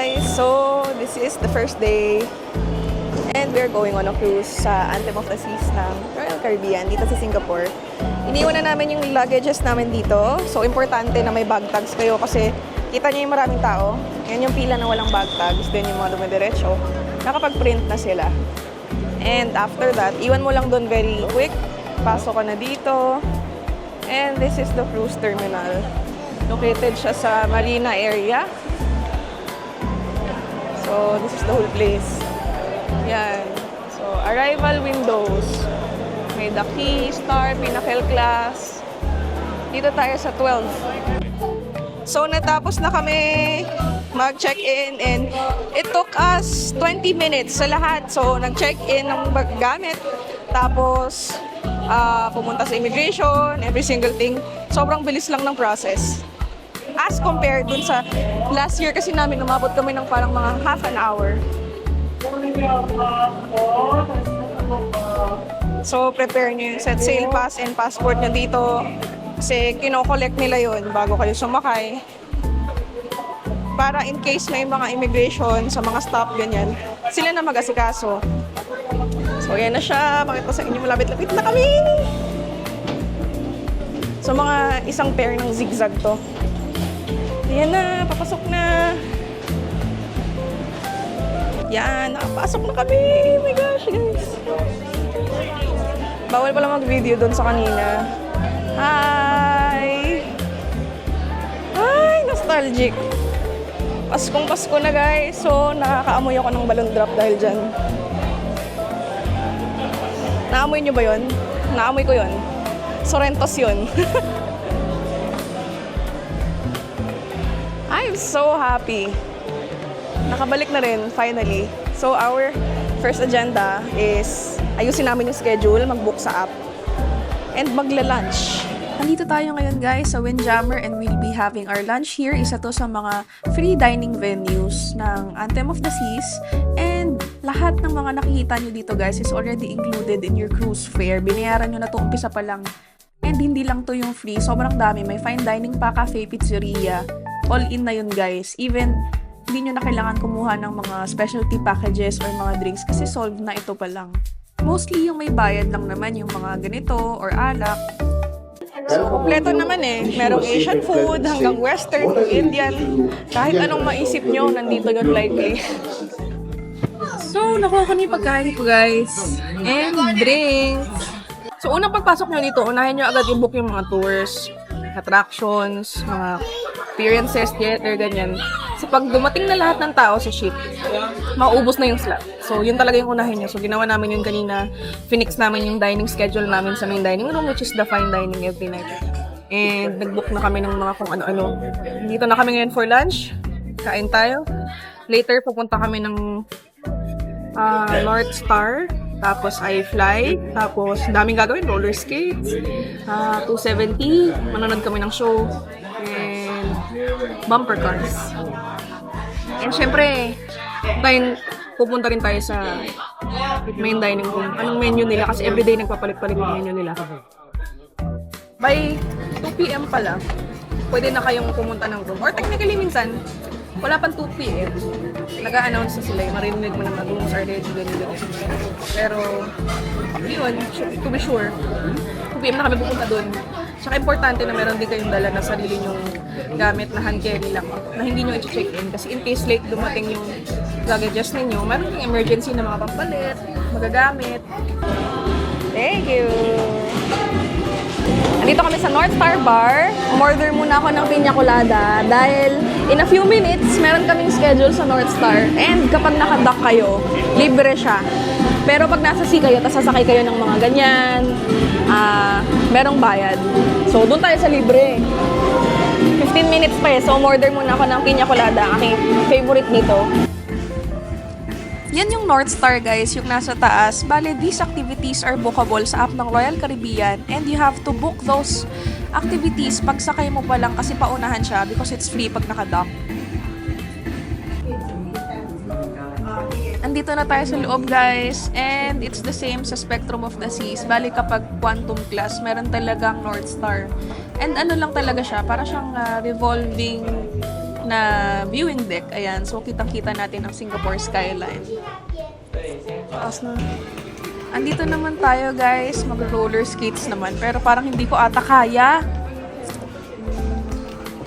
guys! So, this is the first day and we're going on a cruise sa Anthem of the Seas ng Royal Caribbean dito sa Singapore. Iniwan na namin yung luggages namin dito. So, importante na may bag tags kayo kasi kita niyo yung maraming tao. Yan yung pila na walang bag tags. Then yung mga dumidiretso, nakapag-print na sila. And after that, iwan mo lang doon very quick. Pasok ka na dito. And this is the cruise terminal. Located siya sa Marina area. So, this is the whole place. Yan. So, arrival windows. May the key, star, pinnacle class. Dito tayo sa 12. So, natapos na kami mag-check-in and it took us 20 minutes sa lahat. So, nag-check-in ng gamit. Tapos, pumunta sa immigration, every single thing. Sobrang bilis lang ng process. As compared dun sa last year kasi namin umabot kami ng parang mga half an hour. So, prepare nyo yung set sail pass and passport nyo dito. Kasi kino-collect nila yon bago kayo sumakay. Para in case may mga immigration sa mga stop, ganyan, sila na mag-asikaso. So, yan na siya. Pakita sa inyo, malapit-lapit na kami! So, mga isang pair ng zigzag to. Yan na, papasok na. Yan, nakapasok na kami. Oh my gosh, guys. Bawal pala mag-video doon sa kanina. Hi! Ay, nostalgic. Paskong Pasko na, guys. So, nakakaamoy ako ng balloon drop dahil dyan. Naamoy nyo ba yun? Naamoy ko yun. Sorrentos yun. I'm so happy. Nakabalik na rin, finally. So, our first agenda is ayusin namin yung schedule, mag-book sa app, and magla-lunch. Nandito tayo ngayon, guys, sa Windjammer, and we'll be having our lunch here. Isa to sa mga free dining venues ng Anthem of the Seas. And lahat ng mga nakikita nyo dito, guys, is already included in your cruise fare. Binayaran nyo na to umpisa pa lang. And hindi lang to yung free. Sobrang dami. May fine dining pa, cafe, pizzeria. All in na yun, guys. Even hindi nyo na kailangan kumuha ng mga specialty packages or mga drinks kasi solved na ito pa lang. Mostly yung may bayad lang naman yung mga ganito or alak. So, kompleto naman eh. Merong Asian food hanggang Western, Indian. Kahit anong maisip nyo, nandito yun likely. So, nakuha ko na yung pagkain ko, guys. And drinks. So, unang pagpasok nyo dito, unahin nyo agad i-book yung mga tours, attractions, mga experiences, theater, ganyan. So, pag dumating na lahat ng tao sa ship, mauubos na yung slot. So, yun talaga yung unahin nyo. So, ginawa namin yun kanina. Finix namin yung dining schedule namin sa main dining room, which is the fine dining every night. And nag-book na kami ng mga kung ano-ano. Dito na kami ngayon for lunch. Kain tayo. Later, pupunta kami ng North Star. Tapos iFly. Tapos daming gagawin. Roller skates. 270. Manonood kami ng show. And bumper cars. And syempre, pupunta rin tayo sa main dining room. Anong menu nila? Kasi everyday nagpapalit-palit yung menu nila. By 2 p.m. pala, pwede na kayong pumunta ng room. Or technically minsan, wala pang 2 p.m. Nag-a-announce na sila. Marinig mo na rooms are ready, ganyan. Pero, yun, to be sure, 2 p.m. na kami pupunta doon. Tsaka importante na meron din kayong dala na sarili nyong gamit na hand carry lang na hindi nyo i-check-in. Kasi in case late dumating yung luggages ninyo, meron yung emergency na mga pampalit, magagamit. Thank you! Nandito kami sa North Star Bar. Umorder muna ako ng piña colada dahil in a few minutes, meron kaming schedule sa North Star. And kapag nakadock kayo, libre siya. Pero pag nasa sea kayo, tapos sasakay kayo ng mga ganyan, merong bayad. So, doon tayo sa libre. 15 minutes pa eh. So, umorder muna ako ng piña colada. Aking favorite nito. Yan yung North Star, guys, yung nasa taas. Bale, these activities are bookable sa app ng Royal Caribbean and you have to book those activities pag sakay mo pa lang kasi paunahan siya because it's free pag nakadock. Andito na tayo sa loob, guys, and it's the same sa Spectrum of the Seas. Bali, kapag quantum class, meron talagang North Star. And ano lang talaga siya, para siyang revolving na viewing deck. Ayan, so kitang-kita natin ang Singapore skyline. Taas na. Andito naman tayo guys, mag-roller skates naman. Pero parang hindi ko ata kaya.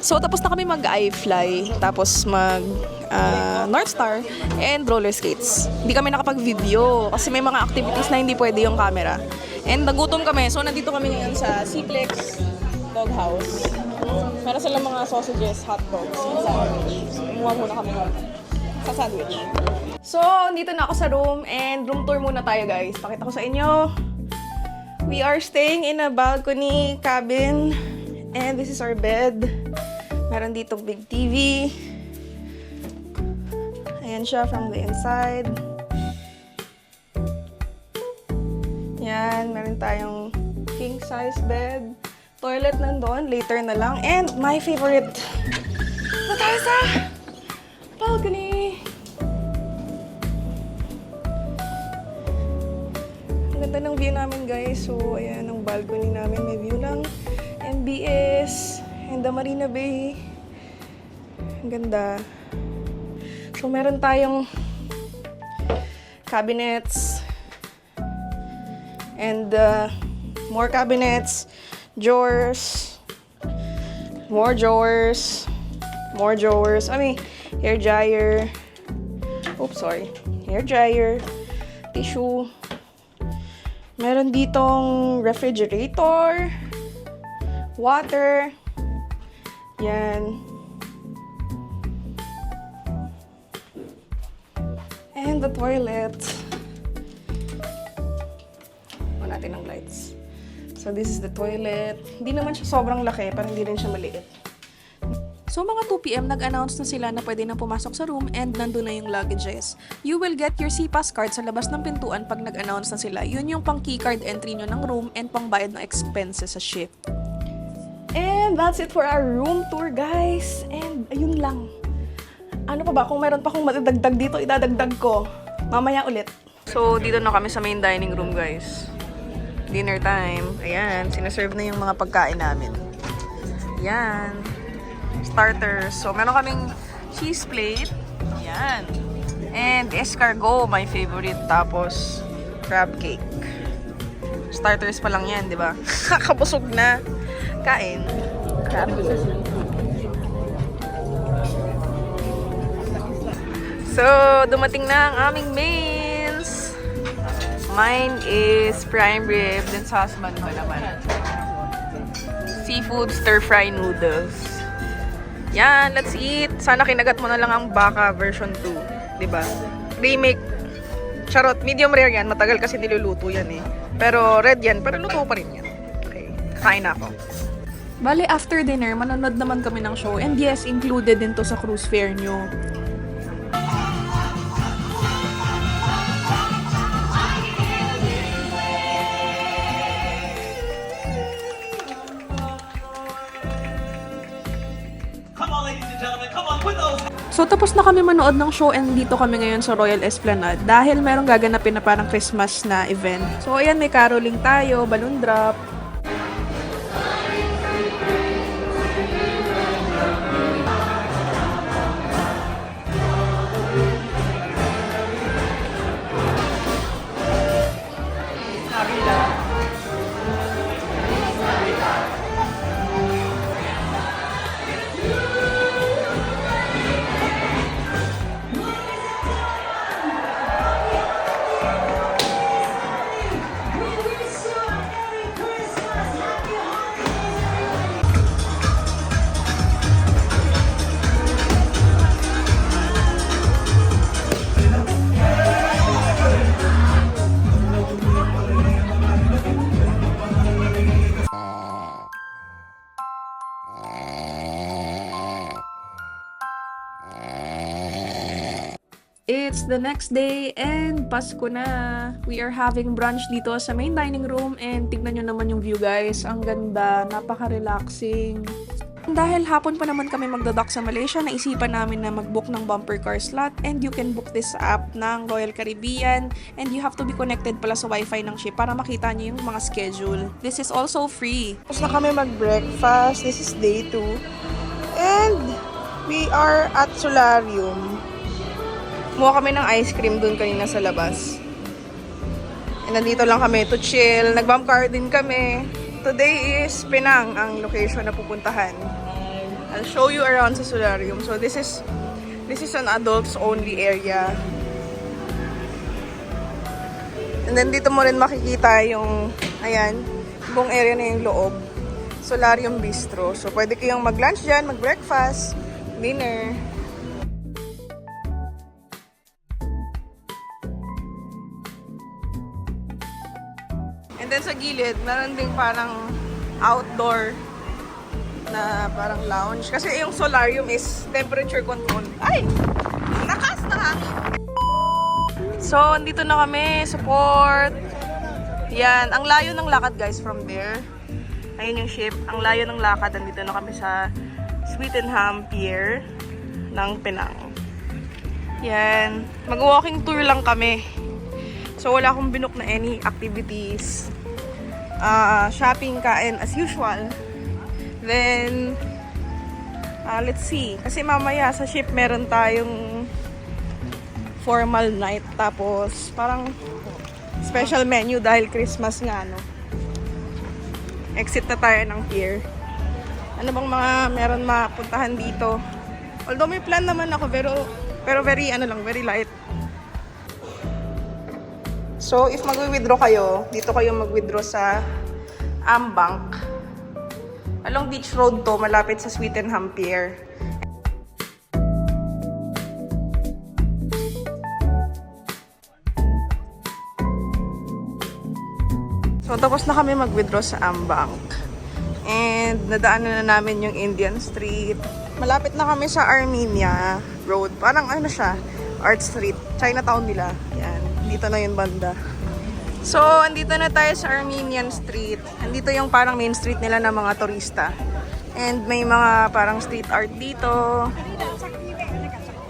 So, tapos na kami mag-i-fly, tapos North Star, and roller skates. Hindi kami nakapag-video kasi may mga activities na hindi pwede yung camera. And nagutom kami, so nandito kami ngayon sa Cplex Doghouse. Meron silang mga sausages, hot dogs, and sandwich. Kumuha muna kami sa sandwich. So, dito na ako sa room, and room tour muna tayo guys. Pakita ko sa inyo. We are staying in a balcony cabin, and this is our bed. Meron dito big TV. Ayan siya from the inside. Yan, meron tayong king size bed. Toilet nandun, later na lang. And my favorite, na tayo sa balcony. Ang ganda ng view namin guys. So, ayan ang balcony namin. May view ng MBS and the Marina Bay. Ang ganda. So, meron tayong cabinets and more cabinets, drawers, more drawers, more drawers. I mean, hair dryer. Oops, sorry. Hair dryer, tissue. Meron ditong refrigerator, water. Yan. And the toilet. O natin ang lights. So this is the toilet. Hindi naman siya sobrang laki, pero hindi rin siya maliit. So mga 2 PM nag-announce na sila na pwede na pumasok sa room and nandun na yung luggages. You will get your SeaPass card sa labas ng pintuan pag nag-announce na sila. Yun yung pang keycard entry nyo ng room and pang bayad ng expenses sa ship. And that's it for our room tour, guys. And ayun lang. Ano pa ba? Kung meron pa akong madadagdag dito, idadagdag ko. Mamaya ulit. So, dito na kami sa main dining room, guys. Dinner time. Ayan, sinaserve na yung mga pagkain namin. Ayan. Starters. So, meron kaming cheese plate. Ayan. And escargot, my favorite. Tapos, crab cake. Starters pa lang yan, di ba? Kakabusog na. Kain. So, dumating na ang aming mains. Mine is prime rib. Then sa husband ko naman, seafood stir-fry noodles. Yan, let's eat. Sana kinagat mo na lang ang baka version 2. Diba? Remake. Charot, medium rare yan. Matagal kasi niluluto yan eh. Pero red yan, pero luto pa rin yan. Okay, kain na ako. Bale, after dinner, manonood naman kami ng show. And yes, included din to sa cruise fare nyo. So, tapos na kami manood ng show and dito kami ngayon sa Royal Esplanade dahil merong gaganapin na parang Christmas na event. So, ayan, may caroling tayo, balloon drop. It's the next day and Pasko na. We are having brunch dito sa main dining room and tignan nyo naman yung view guys. Ang ganda, napaka-relaxing. Dahil hapon pa naman kami magdodock sa Malaysia, naisipan namin na mag-book ng bumper car slot and you can book this app ng Royal Caribbean and you have to be connected pala sa wifi ng ship para makita nyo yung mga schedule. This is also free. Tapos na kami mag-breakfast. This is day 2. And We are at Solarium. Kumuha kami ng ice cream dun kanina sa labas. And nandito lang kami to chill. Nag-bump car din kami. Today is Penang ang location na pupuntahan. I'll show you around sa Solarium. So this is an adults only area. And then dito mo rin makikita yung, ayan, buong area na yung loob. Solarium Bistro. So pwede kayong mag-lunch dyan, mag-breakfast, dinner. And then sa gilid, meron ding parang outdoor na parang lounge. Kasi yung solarium is temperature control. Ay! Lakas na hangin! So, andito na kami. Support! Yan. Ang layo ng lakad guys from there. Ayun yung ship. Ang layo ng lakad. Andito na kami sa Swettenham Pier ng Penang. Yan. Mag-walking tour lang kami. So, wala akong binook na any activities. Shopping, kain as usual. Then, let's see. Kasi mamaya sa ship meron tayong formal night. Tapos, parang special menu dahil Christmas nga, no? Exit na tayo ng pier. Ano bang mga meron mapuntahan dito? Although may plan naman ako, pero very, very light. So, if mag-withdraw kayo, dito kayo mag-withdraw sa Ambank. Along Beach Road to, malapit sa Swettenham Pier. So, tapos na kami mag-withdraw sa Ambank. And, nadaanan na namin yung Indian Street. Malapit na kami sa Armenia Road. Parang ano siya, Art Street. Chinatown nila. Yan. Dito na yung banda. So, andito na tayo sa Armenian Street. Andito yung parang main street nila ng mga turista. And may mga parang street art dito.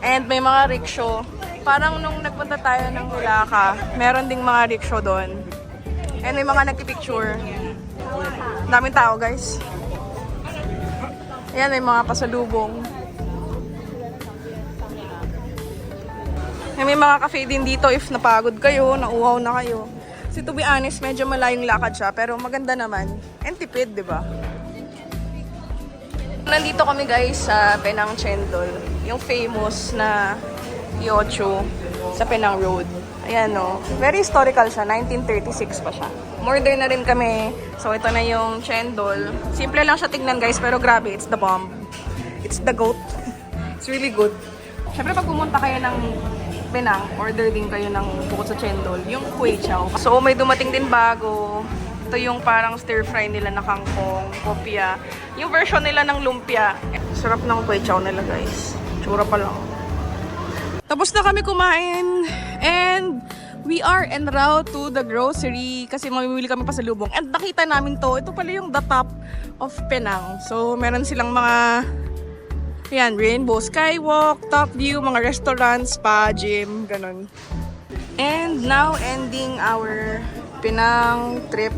And may mga rickshaw. Parang nung nagpunta tayo ng Hulaka, meron ding mga rickshaw doon. And may mga nagpipicture. Daming tao, guys. Ayan, may mga pasalubong. May mga cafe din dito if napagod kayo, nauuhaw na kayo. Kasi to be honest, medyo malayong lakad siya, pero maganda naman. And tipid, di ba? Nandito kami guys sa Penang Chendol. Yung famous na Yocho sa Penang Road. Ayan no. Very historical siya. 1936 pa siya. Modern na rin kami. So ito na yung Chendol. Simple lang siya tignan guys, pero grabe, it's the bomb. It's the goat. It's really good. Siyempre pag pumunta kayo ng Penang, order din kayo ng bukod sa Chendol, yung Kway Chow. So may dumating din bago. Ito yung parang stir fry nila na kangkong, kopya. Yung version nila ng lumpia. Sarap ng Kway Chow nila guys. Tsura pa lang. Tapos na kami kumain. And we are en route to the grocery kasi mamimili kami pa sa lubong. And nakita namin to. Ito pala yung the top of Penang. So meron silang mga yan, Rainbow Skywalk, Top View, mga restaurants, spa, gym, ganun. And now, ending our Penang trip.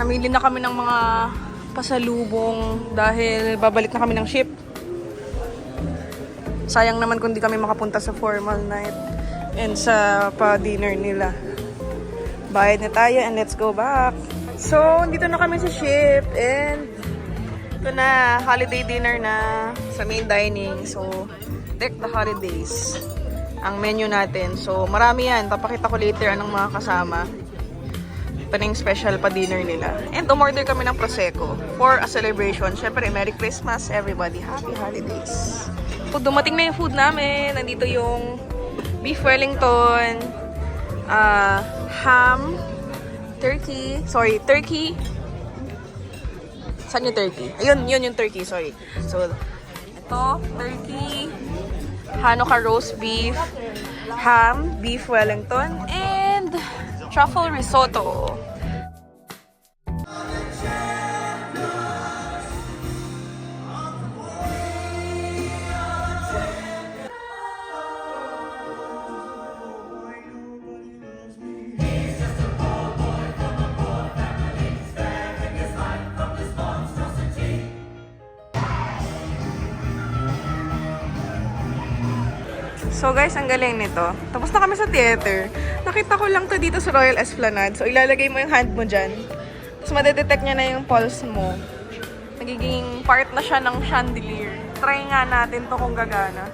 Namili na kami ng mga pasalubong dahil babalik na kami ng ship. Sayang naman kung di kami makapunta sa formal night and sa pa-dinner nila. Bayad na tayo and let's go back. So, dito na kami sa ship and ito na, holiday dinner na sa main dining. So, deck the holidays. Ang menu natin. So, marami yan. Papakita ko later anong mga kasama. Ito na yung special pa dinner nila. And umorder kami ng Prosecco for a celebration. Siyempre, Merry Christmas, everybody. Happy holidays. So, dumating na yung food namin. Nandito yung beef Wellington, ham, turkey. Saan yung turkey? Ayun, yun yung turkey, sorry. So, ito, turkey, Hanukkah roast beef, ham, beef Wellington, and truffle risotto. So guys, ang galing nito. Tapos na kami sa theater. Nakita ko lang to dito sa Royal Esplanade. So ilalagay mo yung hand mo dyan. Tapos madedetect niya na yung pulse mo. Nagiging part na siya ng chandelier. Try nga natin to kung gagana.